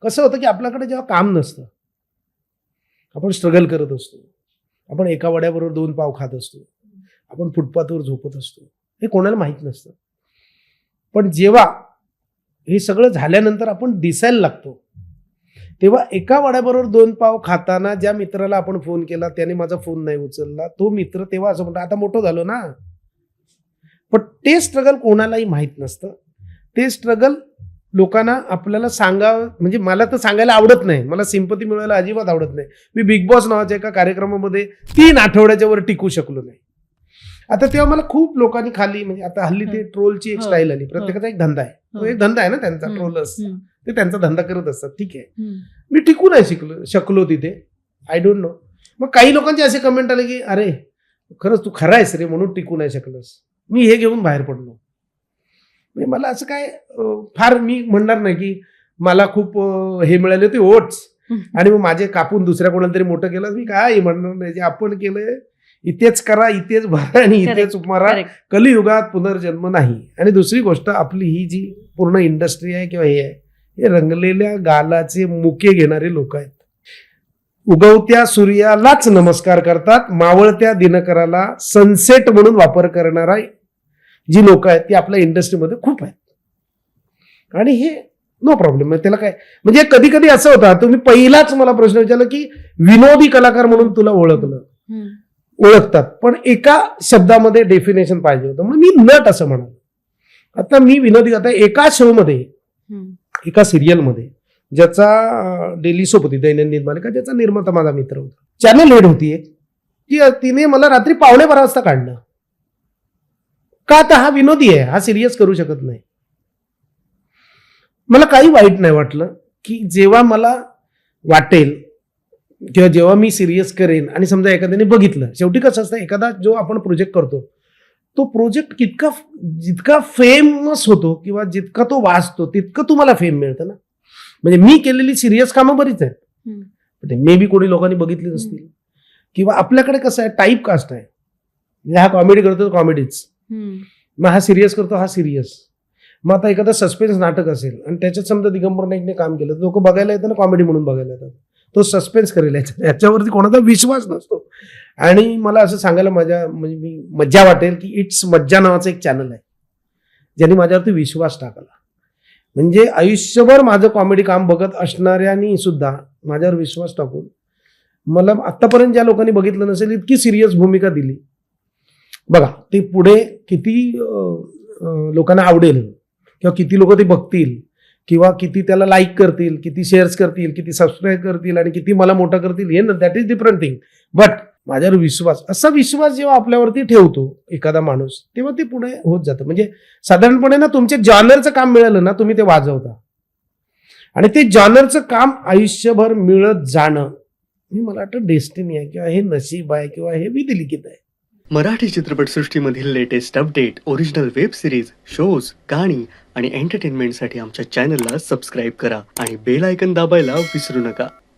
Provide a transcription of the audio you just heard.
कसं होतं की आपल्याकडे जेव्हा काम नसतं, आपण स्ट्रगल करत असतो, आपण एका वड्याबरोबर 2 पाव खात असतो, आपण फुटपाथवर झोपत असतो, हे कोणाला माहीत नसतं. पण जेव्हा हे सगळं झाल्यानंतर आपण दिसायला लागतो, तेव्हा एका वड्याबरोबर 2 पाव खाताना ज्या मित्राला आपण फोन केला त्याने माझा फोन नाही उचलला, तो मित्र तेव्हा असं म्हणतो, आता मोठं झालो ना. पण ते स्ट्रगल कोणालाही माहीत नसतं. ते स्ट्रगल लोकांना आपल्याला सांगावं, म्हणजे मला तर सांगायला आवडत नाही, मला सिंपती मिळवायला अजिबात आवडत नाही. मी बिग बॉस नावाच्या एका कार्यक्रमामध्ये 3 आठवड्याच्या वर टिकू शकलो नाही. आता तेव्हा मला खूप लोकांनी खाली, म्हणजे आता हल्ली ते ट्रोलची एक स्टाईल आली, प्रत्येकाचा एक धंदा आहे, तो एक धंदा आहे ना त्यांचा, ट्रोलर्स ते त्यांचा धंदा करत असतात, ठीक आहे. मी टिकू नाही शकलो तिथे, आय डोंट नो. मग काही लोकांचे असे कमेंट आले की अरे खरंच तू खरा आहेस रे म्हणून टिकू नाही शकलस. मी हे घेऊन बाहेर पडलो. म्हणजे मला असं काय फार मी म्हणणार नाही की मला खूप हे मिळाले होते ओट्स आणि मग माझे कापून दुसऱ्या कोणाला तरी मोठं केलं, मी काय म्हणणार नाही. जे आपण केलंय इथेच करा, इथेच भरा आणि इथेच मरा, कलियुगात पुनर्जन्म नाही. आणि दुसरी गोष्ट, आपली ही जी पूर्ण इंडस्ट्री आहे किंवा हे आहे, हे रंगलेल्या गालाचे मुके घेणारे लोक आहेत. उगवत्या सूर्यालाच नमस्कार करतात, मावळत्या दिनकराला सनसेट म्हणून वापर करणारा जी लोक आहेत ती आपल्या इंडस्ट्रीमध्ये खूप आहेत. आणि हे नो प्रॉब्लेम आहे, त्याला काय. म्हणजे कधी कधी असं होतं, तुम्ही पहिलाच मला प्रश्न विचारला की विनोदी कलाकार म्हणून तुला ओळखतात, पण एका शब्दामध्ये डेफिनेशन पाहिजे होतं, म्हणून मी नट असं म्हणालो. आता मी विनोदी, आता एका शो मध्ये, एका सिरियलमध्ये, ज्याचा डेली सोप होती, दैनंदिन मालिका, ज्याचा निर्माता माझा मित्र होता, चॅनल हेड होती एक, की तिने मला रात्री 12:15 वाजता काढलं. का? आता हा विनोदी आहे, हा सिरियस करू शकत नाही. मला काही वाईट नाही वाटलं की जेव्हा मला वाटेल किंवा जेव्हा मी सिरियस करेन आणि समजा एखाद्याने बघितलं, शेवटी कसं असतं, एखादा जो आपण प्रोजेक्ट करतो तो प्रोजेक्ट जितका फेमस होतो किंवा जितका तो वाचतो तितकं तुम्हाला फेम मिळतं ना. म्हणजे मी केलेली सिरियस कामं बरीच आहेत, मे बी कोणी लोकांनी बघितली नसतील. किंवा आपल्याकडे कसं आहे, टाईप कास्ट आहे, म्हणजे हा कॉमेडी करतो कॉमेडीच, मग हा सिरियस करतो हा सिरियस. मग आता एखादा सस्पेन्स नाटक असेल आणि त्याच्यात समजा दिगंबर नाईकने काम केलं, लोक बघायला येतं ना, कॉमेडी म्हणून बघायला येतात, तो सस्पेन्स करेल, याच्यावरती कोणाचा विश्वास नसतो. आणि मला असं सांगायला मज्जा वाटेल की इट्स मज्जा नावाचं एक चॅनल आहे ज्यांनी माझ्यावरती विश्वास टाकला. म्हणजे आयुष्यभर माझं कॉमेडी काम बघत असणाऱ्यांनी सुद्धा माझ्यावर विश्वास टाकून मला आतापर्यंत ज्या लोकांनी बघितलं नसेल इतकी सिरियस भूमिका दिली. बघा ते पुढे किती लोकांना आवडेल किंवा किती लोक ते बघतील किंवा किती त्याला लाईक करतील, किती शेअर्स करतील, किती सबस्क्राईब करतील आणि किती मला मोठं करतील, हे ना, that is different thing. But माझ्यावर विश्वास, असा विश्वास जेव्हा आपल्यावरती ठेवतो एखादा माणूस, तेव्हा ते पुढे होत जातं. म्हणजे साधारणपणे ना, तुमच्या जॉनरचं काम मिळालं ना, तुम्ही ते वाजवता आणि ते जॉनरचं काम आयुष्यभर मिळत जाणं, हे मला वाटतं डेस्टिनी आहे किंवा हे नशीब आहे किंवा हे विधिलिखित आहे. मराठी चित्रपटसृष्टीमधील latest update, original web series, shows, गाणी आणि एंटरटेनमेंटसाठी आमच्या चॅनलला सबस्क्राईब करा आणि बेल आयकन दाबायला विसरू नका.